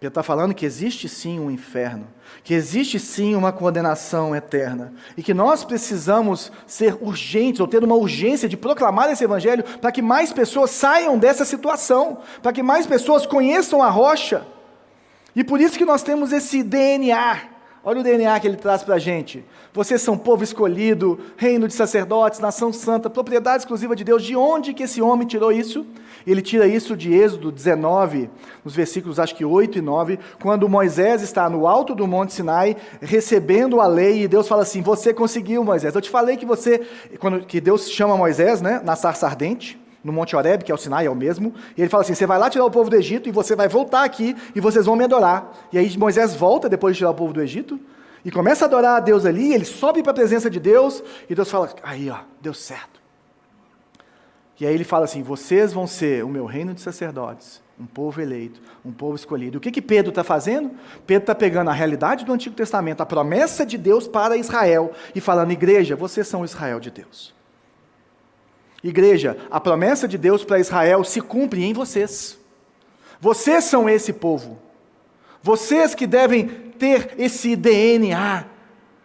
Pedro está falando que existe sim um inferno, que existe sim uma condenação eterna, e que nós precisamos ser urgentes, ou ter uma urgência de proclamar esse evangelho, para que mais pessoas saiam dessa situação, para que mais pessoas conheçam a rocha. E por isso que nós temos esse DNA. Olha o DNA que ele traz para a gente. Vocês são povo escolhido, reino de sacerdotes, nação santa, propriedade exclusiva de Deus. De onde que esse homem tirou isso? Ele tira isso de Êxodo 19, nos versículos acho que 8 e 9, quando Moisés está no alto do Monte Sinai, recebendo a lei, e Deus fala assim, você conseguiu, Moisés. Eu te falei que Deus chama Moisés, né, na sarça ardente, no Monte Horebe, que é o Sinai, é o mesmo, e ele fala assim, você vai lá tirar o povo do Egito, e você vai voltar aqui, e vocês vão me adorar. E aí Moisés volta, depois de tirar o povo do Egito, e começa a adorar a Deus ali, ele sobe para a presença de Deus, e Deus fala, aí ó, deu certo. E aí ele fala assim, vocês vão ser o meu reino de sacerdotes, um povo eleito, um povo escolhido. O que Pedro está fazendo? Pedro está pegando a realidade do Antigo Testamento, a promessa de Deus para Israel, e falando, igreja, vocês são o Israel de Deus. Igreja, a promessa de Deus para Israel se cumpre em vocês. Vocês são esse povo. Vocês que devem ter esse DNA,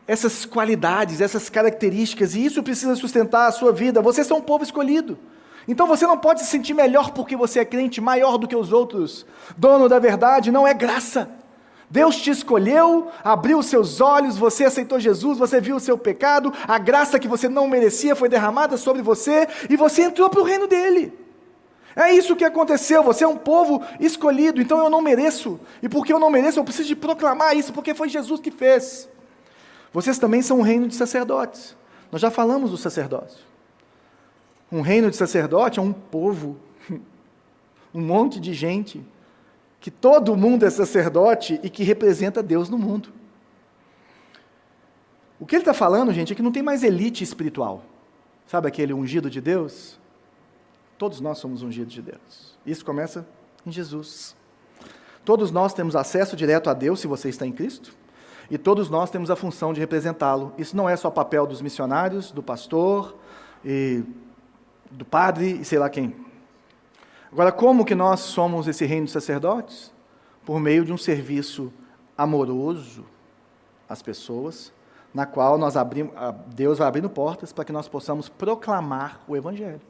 essas qualidades, essas características, e isso precisa sustentar a sua vida. Vocês são um povo escolhido. Então você não pode se sentir melhor porque você é crente, maior do que os outros. Dono da verdade não é graça. Deus te escolheu, abriu os seus olhos, você aceitou Jesus, você viu o seu pecado, a graça que você não merecia foi derramada sobre você, e você entrou para o reino dele. É isso que aconteceu, você é um povo escolhido, então eu não mereço, e porque eu não mereço, eu preciso de proclamar isso, porque foi Jesus que fez. Vocês também são um reino de sacerdotes, nós já falamos do sacerdócio. Um reino de sacerdote é um povo, um monte de gente, que todo mundo é sacerdote e que representa Deus no mundo. O que ele está falando, gente, é que não tem mais elite espiritual. Sabe aquele ungido de Deus? Todos nós somos ungidos de Deus. Isso começa em Jesus. Todos nós temos acesso direto a Deus, se você está em Cristo, e todos nós temos a função de representá-lo. Isso não é só papel dos missionários, do pastor, e do padre, e sei lá quem. Agora, como que nós somos esse reino de sacerdotes? Por meio de um serviço amoroso às pessoas, na qual Deus vai abrindo portas para que nós possamos proclamar o Evangelho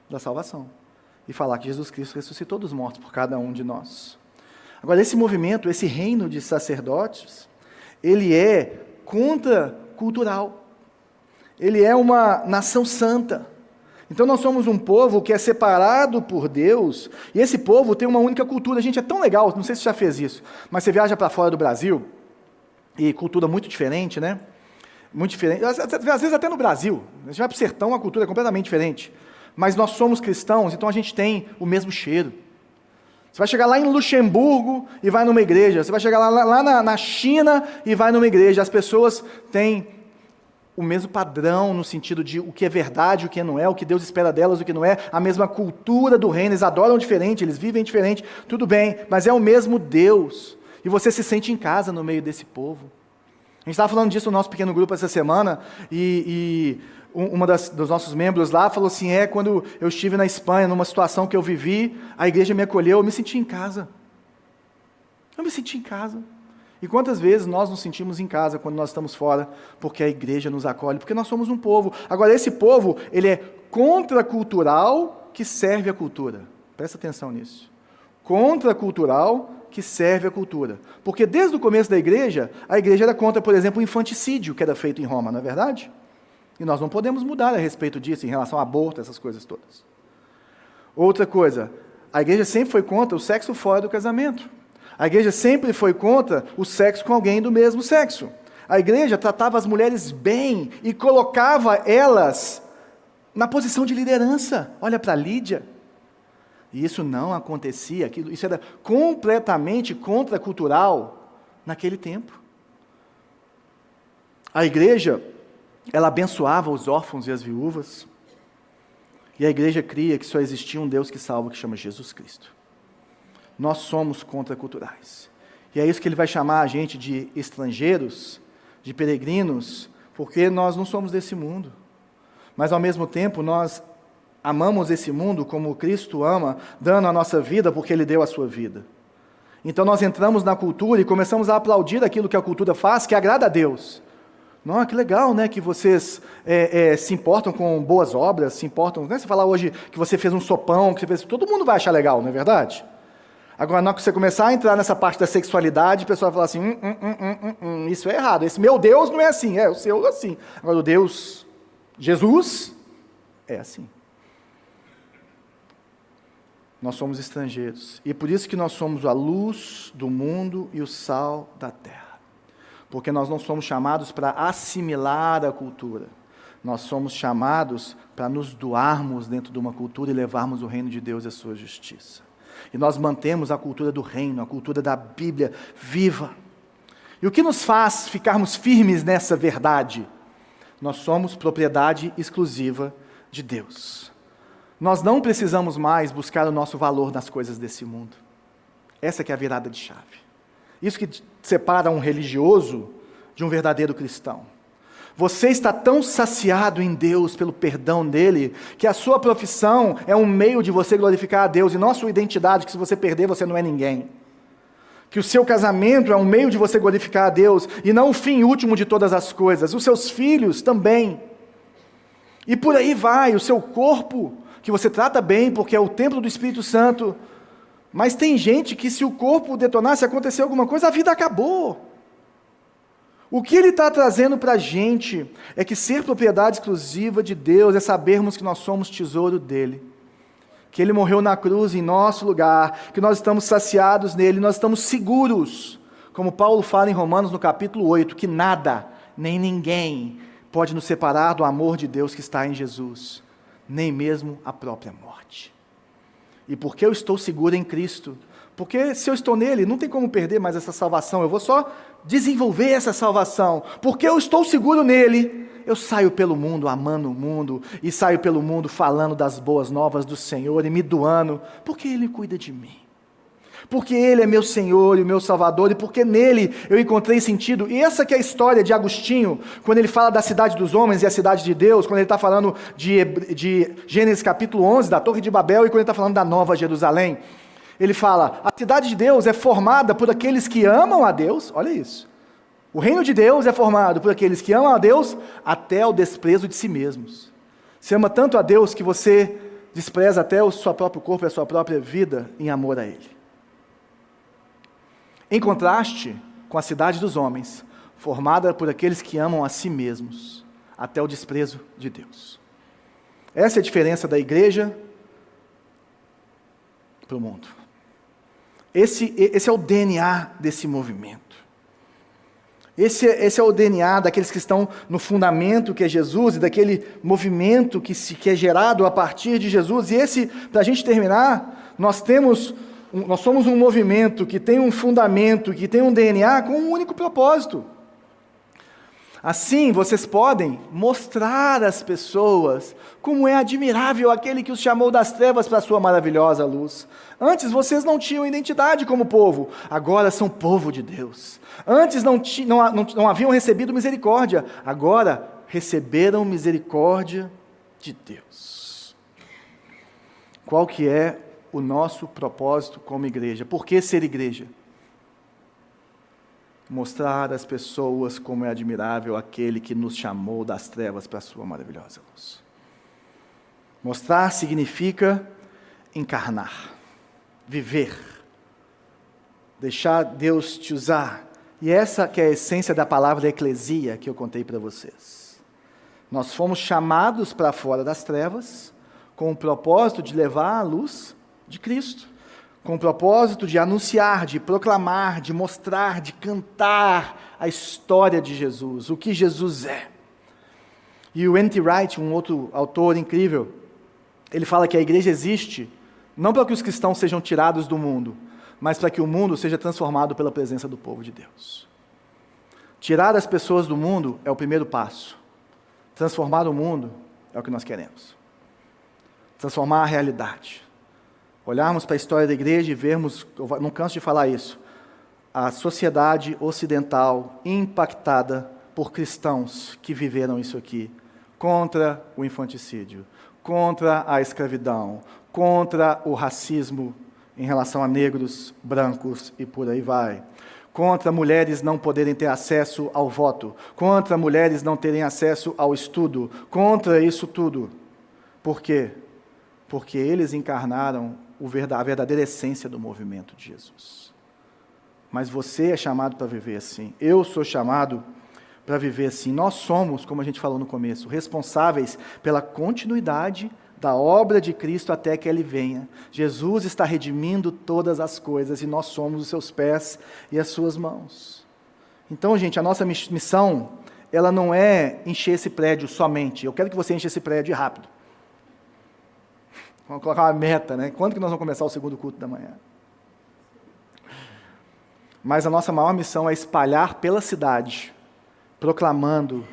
da salvação e falar que Jesus Cristo ressuscitou dos mortos por cada um de nós. Agora, esse movimento, esse reino de sacerdotes, ele é contracultural. Ele é uma nação santa. Então nós somos um povo que é separado por Deus, e esse povo tem uma única cultura. Gente, é tão legal, não sei se você já fez isso, mas você viaja para fora do Brasil, e cultura muito diferente, né? Muito diferente, às vezes até no Brasil, a gente vai para o sertão, a cultura é completamente diferente, mas nós somos cristãos, então a gente tem o mesmo cheiro. Você vai chegar lá em Luxemburgo e vai numa igreja, você vai chegar lá na China e vai numa igreja, as pessoas têm o mesmo padrão no sentido de o que é verdade, o que não é, o que Deus espera delas, o que não é, a mesma cultura do reino, eles adoram diferente, eles vivem diferente, tudo bem, mas é o mesmo Deus, e você se sente em casa no meio desse povo. A gente estava falando disso no nosso pequeno grupo essa semana, e uma dos nossos membros lá falou assim, quando eu estive na Espanha, numa situação que eu vivi, a igreja me acolheu, eu me senti em casa. Eu me senti em casa. E quantas vezes nós nos sentimos em casa quando nós estamos fora, porque a igreja nos acolhe, porque nós somos um povo. Agora, esse povo, ele é contracultural que serve a cultura. Presta atenção nisso. Contracultural que serve a cultura. Porque desde o começo da igreja, a igreja era contra, por exemplo, o infanticídio que era feito em Roma, não é verdade? E nós não podemos mudar a respeito disso, em relação ao aborto, essas coisas todas. Outra coisa, a igreja sempre foi contra o sexo fora do casamento. A igreja sempre foi contra o sexo com alguém do mesmo sexo. A igreja tratava as mulheres bem e colocava elas na posição de liderança. Olha para Lídia. E isso não acontecia, isso era completamente contracultural naquele tempo. A igreja, ela abençoava os órfãos e as viúvas. E a igreja cria que só existia um Deus que salva, que chama Jesus Cristo. Nós somos contraculturais. E é isso que ele vai chamar a gente de estrangeiros, de peregrinos, porque nós não somos desse mundo. Mas, ao mesmo tempo, nós amamos esse mundo como Cristo ama, dando a nossa vida porque Ele deu a sua vida. Então, nós entramos na cultura e começamos a aplaudir aquilo que a cultura faz, que agrada a Deus. Não, que legal, né, que vocês se importam com boas obras, se importam... Né, você falar hoje que você fez um sopão, que você fez... Todo mundo vai achar legal, não é verdade? Agora, na hora que você começar a entrar nessa parte da sexualidade, o pessoal vai falar assim, isso é errado, esse meu Deus não é assim, o seu é assim. Agora, o Deus, Jesus, é assim. Nós somos estrangeiros, e por isso que nós somos a luz do mundo e o sal da terra. Porque nós não somos chamados para assimilar a cultura, nós somos chamados para nos doarmos dentro de uma cultura e levarmos o reino de Deus e a sua justiça. E nós mantemos a cultura do reino, a cultura da Bíblia viva. E o que nos faz ficarmos firmes nessa verdade? Nós somos propriedade exclusiva de Deus. Nós não precisamos mais buscar o nosso valor nas coisas desse mundo. Essa que é a virada de chave. Isso que separa um religioso de um verdadeiro cristão. Você está tão saciado em Deus pelo perdão dele, que a sua profissão é um meio de você glorificar a Deus, e não a sua identidade, que se você perder, você não é ninguém. Que o seu casamento é um meio de você glorificar a Deus, e não o fim último de todas as coisas. Os seus filhos também. E por aí vai, o seu corpo, que você trata bem, porque é o templo do Espírito Santo, Mas tem gente que se o corpo detonar, se acontecer alguma coisa, a vida acabou. O que ele está trazendo para a gente é que ser propriedade exclusiva de Deus é sabermos que nós somos tesouro dele. Que ele morreu na cruz em nosso lugar, que nós estamos saciados nele, nós estamos seguros. Como Paulo fala em Romanos no capítulo 8, que nada, nem ninguém pode nos separar do amor de Deus que está em Jesus, nem mesmo a própria morte. E porque eu estou seguro em Cristo, porque se eu estou nele, não tem como perder mais essa salvação, eu vou só desenvolver essa salvação, porque eu estou seguro nele, eu saio pelo mundo amando o mundo, e saio pelo mundo falando das boas novas do Senhor, e me doando, porque ele cuida de mim. Porque ele é meu Senhor e o meu Salvador, e porque nele eu encontrei sentido. E essa que é a história de Agostinho, quando ele fala da cidade dos homens e a cidade de Deus, quando ele está falando de Gênesis capítulo 11, da Torre de Babel, e quando ele está falando da Nova Jerusalém. Ele fala, a cidade de Deus é formada por aqueles que amam a Deus, olha isso. O reino de Deus é formado por aqueles que amam a Deus até o desprezo de si mesmos. Você ama tanto a Deus que você despreza até o seu próprio corpo e a sua própria vida em amor a Ele. Em contraste com a cidade dos homens, formada por aqueles que amam a si mesmos, até o desprezo de Deus. Essa é a diferença da igreja para o mundo. Esse é o DNA desse movimento. Esse é o DNA daqueles que estão no fundamento que é Jesus, e daquele movimento que é gerado a partir de Jesus. E para a gente terminar, nós somos um movimento que tem um fundamento, que tem um DNA com um único propósito. Assim, vocês podem mostrar às pessoas como é admirável aquele que os chamou das trevas para a sua maravilhosa luz. Antes vocês não tinham identidade como povo, agora são povo de Deus. Antes não haviam recebido misericórdia, agora receberam misericórdia de Deus. Qual que é o nosso propósito como igreja? Por que ser igreja? Mostrar às pessoas como é admirável aquele que nos chamou das trevas para a sua maravilhosa luz. Mostrar significa encarnar, viver, deixar Deus te usar. E essa que é a essência da palavra eclesia que eu contei para vocês. Nós fomos chamados para fora das trevas com o propósito de levar a luz de Cristo. Com o propósito de anunciar, de proclamar, de mostrar, de cantar a história de Jesus, o que Jesus é. E o N.T. Wright, um outro autor incrível, ele fala que a igreja existe não para que os cristãos sejam tirados do mundo, mas para que o mundo seja transformado pela presença do povo de Deus. Tirar as pessoas do mundo é o primeiro passo. Transformar o mundo é o que nós queremos. Transformar a realidade. Olharmos para a história da igreja e vermos, eu não canso de falar isso, a sociedade ocidental impactada por cristãos que viveram isso aqui, contra o infanticídio, contra a escravidão, contra o racismo em relação a negros, brancos e por aí vai, contra mulheres não poderem ter acesso ao voto, contra mulheres não terem acesso ao estudo, contra isso tudo. Por quê? Porque eles encarnaram a verdadeira essência do movimento de Jesus. Mas você é chamado para viver assim. Eu sou chamado para viver assim. Nós somos, como a gente falou no começo, responsáveis pela continuidade da obra de Cristo até que Ele venha. Jesus está redimindo todas as coisas e nós somos os seus pés e as suas mãos. Então, gente, a nossa missão, ela não é encher esse prédio somente. Eu quero que você encha esse prédio rápido. Vamos colocar uma meta, né? Quando que nós vamos começar o segundo culto da manhã? Mas a nossa maior missão é espalhar pela cidade, proclamando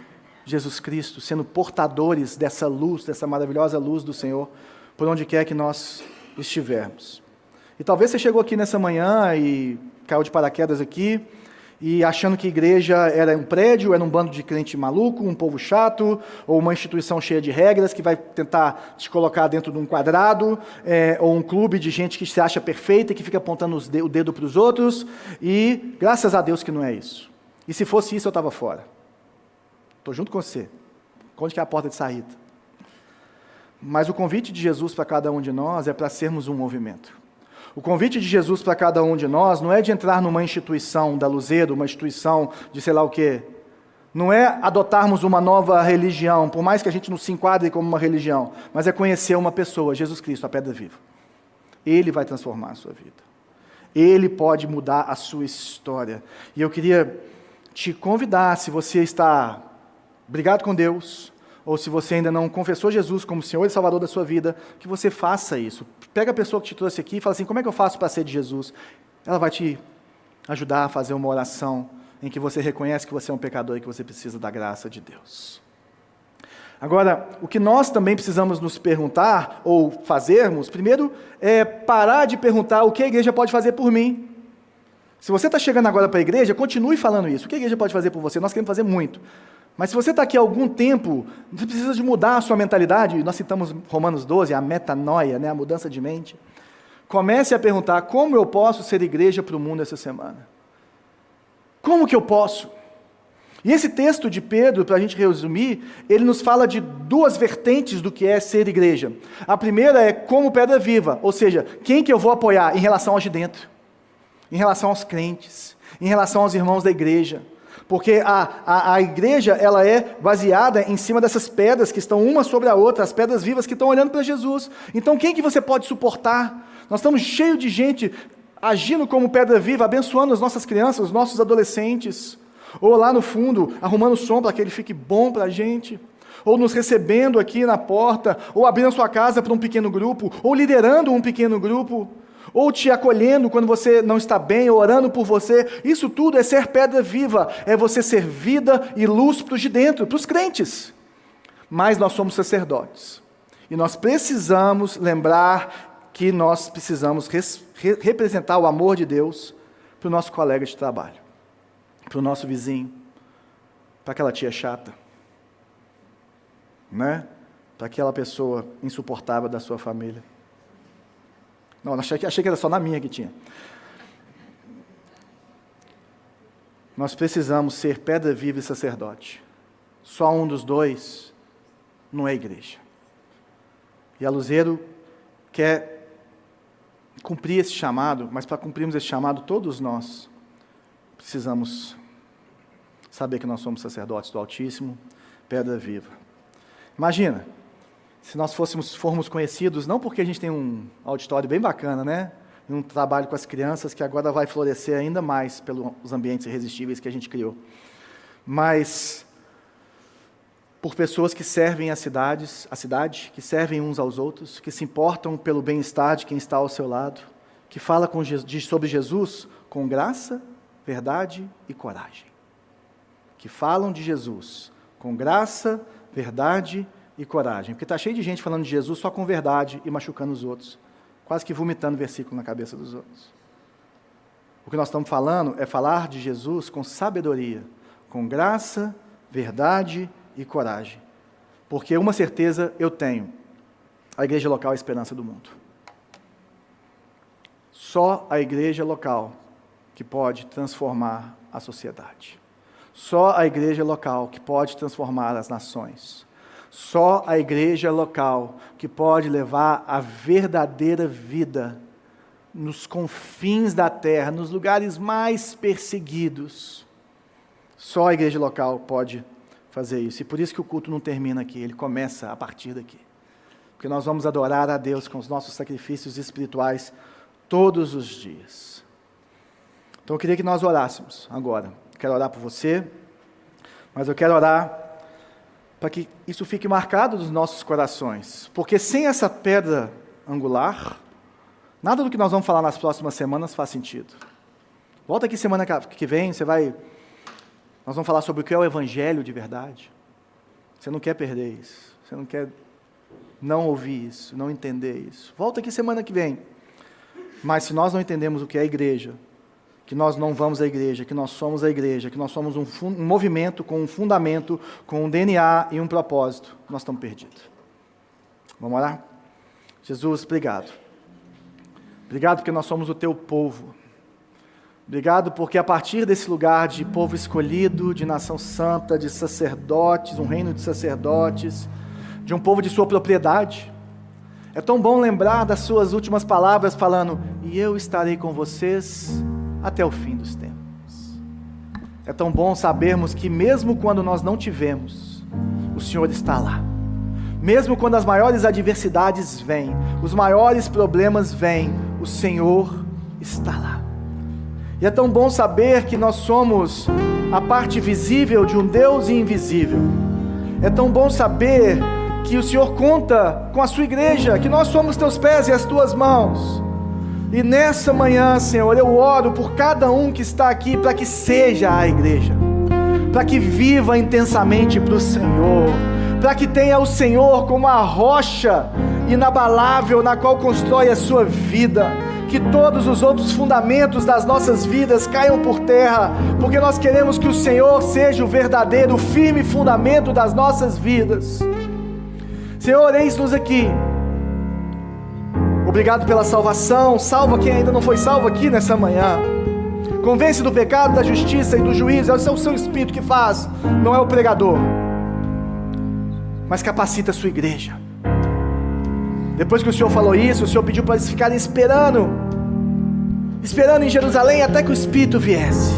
Jesus Cristo, sendo portadores dessa luz, dessa maravilhosa luz do Senhor, por onde quer que nós estivermos. E talvez você chegou aqui nessa manhã e caiu de paraquedas aqui, e achando que igreja era um prédio, era um bando de crente maluco, um povo chato, ou uma instituição cheia de regras que vai tentar te colocar dentro de um quadrado, ou um clube de gente que se acha perfeita e que fica apontando o dedo para os outros, e graças a Deus que não é isso. E se fosse isso, eu estava fora. Estou junto com você. Onde que é a porta de saída? Mas o convite de Jesus para cada um de nós é para sermos um movimento. O convite de Jesus para cada um de nós não é de entrar numa instituição da Luzeiro, uma instituição de sei lá o quê. Não é adotarmos uma nova religião, por mais que a gente não se enquadre como uma religião, mas é conhecer uma pessoa, Jesus Cristo, a pedra viva. Ele vai transformar a sua vida. Ele pode mudar a sua história. E eu queria te convidar, se você está brigado com Deus, ou se você ainda não confessou Jesus como Senhor e Salvador da sua vida, que você faça isso. Pega a pessoa que te trouxe aqui e fala assim, como é que eu faço para ser de Jesus? Ela vai te ajudar a fazer uma oração em que você reconhece que você é um pecador e que você precisa da graça de Deus. Agora, o que nós também precisamos nos perguntar, ou fazermos, primeiro, é parar de perguntar o que a igreja pode fazer por mim. Se você está chegando agora para a igreja, continue falando isso. O que a igreja pode fazer por você? Nós queremos fazer muito. Mas se você está aqui há algum tempo, você precisa de mudar a sua mentalidade. Nós citamos Romanos 12, a metanoia, a mudança de mente. Comece a perguntar, como eu posso ser igreja para o mundo essa semana? Como que eu posso? E esse texto de Pedro, para a gente resumir, ele nos fala de duas vertentes do que é ser igreja. A primeira é como pedra viva, ou seja, quem que eu vou apoiar em relação aos de dentro, em relação aos crentes, em relação aos irmãos da igreja. Porque a igreja, ela é baseada em cima dessas pedras que estão uma sobre a outra, as pedras vivas que estão olhando para Jesus. Então quem que você pode suportar? Nós estamos cheios de gente agindo como pedra viva, abençoando as nossas crianças, os nossos adolescentes, ou lá no fundo, arrumando som para que ele fique bom para a gente, ou nos recebendo aqui na porta, ou abrindo a sua casa para um pequeno grupo, ou liderando um pequeno grupo, ou te acolhendo quando você não está bem, ou orando por você. Isso tudo é ser pedra viva, é você ser vida e luz para os de dentro, para os crentes. Mas nós somos sacerdotes, e nós precisamos lembrar que nós precisamos representar o amor de Deus para o nosso colega de trabalho, para o nosso vizinho, para aquela tia chata, né? Para aquela pessoa insuportável da sua família. Não, achei que era só na minha que tinha. Nós precisamos ser pedra viva e sacerdote. Só um dos dois não é igreja. E a Luzeiro quer cumprir esse chamado, mas para cumprirmos esse chamado, todos nós precisamos saber que nós somos sacerdotes do Altíssimo, pedra viva. Imagina, se nós formos conhecidos, não porque a gente tem um auditório bem bacana, né? E um trabalho com as crianças que agora vai florescer ainda mais pelos ambientes irresistíveis que a gente criou, mas por pessoas que servem a cidade, que servem uns aos outros, que se importam pelo bem-estar de quem está ao seu lado, que fala sobre Jesus com graça, verdade e coragem. Que falam de Jesus com graça, verdade e coragem. Porque está cheio de gente falando de Jesus só com verdade e machucando os outros, quase que vomitando versículo na cabeça dos outros. O que nós estamos falando é falar de Jesus com sabedoria, com graça, verdade e coragem. Porque uma certeza eu tenho: a igreja local é a esperança do mundo. Só a igreja local que pode transformar a sociedade. Só a igreja local que pode transformar as nações. Só a igreja local que pode levar a verdadeira vida nos confins da terra, nos lugares mais perseguidos. Só a igreja local pode fazer isso. E por isso que o culto não termina aqui, ele começa a partir daqui. Porque nós vamos adorar a Deus com os nossos sacrifícios espirituais todos os dias. Então eu queria que nós orássemos agora. Quero orar por você, mas eu quero orar para que isso fique marcado nos nossos corações. Porque sem essa pedra angular, nada do que nós vamos falar nas próximas semanas faz sentido. Volta aqui semana que vem, nós vamos falar sobre o que é o Evangelho de verdade. Você não quer perder isso. Você não quer não ouvir isso, não entender isso. Volta aqui semana que vem. Mas se nós não entendemos o que é a igreja, que nós não vamos à igreja, que nós somos a igreja, que nós somos um movimento com um fundamento, com um DNA e um propósito, nós estamos perdidos. Vamos orar? Jesus, obrigado. Obrigado porque nós somos o teu povo. Obrigado porque a partir desse lugar de povo escolhido, de nação santa, de sacerdotes, um reino de sacerdotes, de um povo de sua propriedade, É tão bom lembrar das suas últimas palavras falando: e eu estarei com vocês até o fim dos tempos. É tão bom sabermos que mesmo quando nós não tivemos, o Senhor está lá. Mesmo quando as maiores adversidades vêm, os maiores problemas vêm, o Senhor está lá. E é tão bom saber que nós somos a parte visível de um Deus invisível. É tão bom saber que o Senhor conta com a sua igreja, que nós somos teus pés e as tuas mãos. E nessa manhã, Senhor, eu oro por cada um que está aqui, para que seja a igreja, para que viva intensamente para o Senhor, para que tenha o Senhor como a rocha inabalável na qual constrói a sua vida, que todos os outros fundamentos das nossas vidas caiam por terra, porque nós queremos que o Senhor seja o verdadeiro, firme fundamento das nossas vidas. Senhor, eis-nos aqui. Obrigado pela salvação. Salva quem ainda não foi salvo aqui nessa manhã. Convence do pecado, da justiça e do juízo. É o seu Espírito que faz, não é o pregador. Mas capacita a sua igreja. Depois que o Senhor falou isso, o Senhor pediu para eles ficarem esperando em Jerusalém até que o Espírito viesse.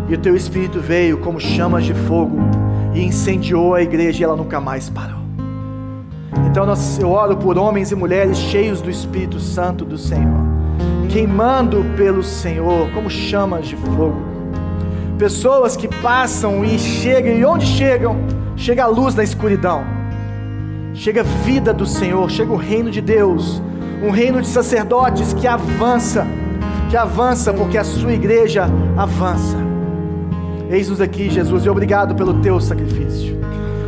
E o teu Espírito veio como chamas de fogo e incendiou a igreja, e ela nunca mais parou. Então eu oro por homens e mulheres cheios do Espírito Santo do Senhor, queimando pelo Senhor como chamas de fogo. Pessoas que passam e chegam, e onde chegam, chega a luz na escuridão, chega a vida do Senhor, chega o reino de Deus, um reino de sacerdotes que avança porque a sua igreja avança. Eis-nos aqui, Jesus, e obrigado pelo teu sacrifício.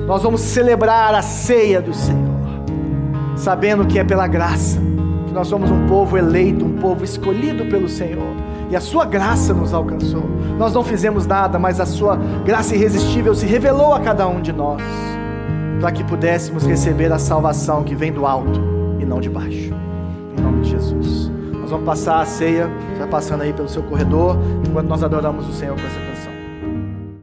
Nós vamos celebrar a ceia do Senhor, sabendo que é pela graça, que nós somos um povo eleito, um povo escolhido pelo Senhor, e a sua graça nos alcançou. Nós não fizemos nada, mas a sua graça irresistível se revelou a cada um de nós, para que pudéssemos receber a salvação que vem do alto e não de baixo. Em nome de Jesus. Nós vamos passar a ceia, você vai passando aí pelo seu corredor, enquanto nós adoramos o Senhor com essa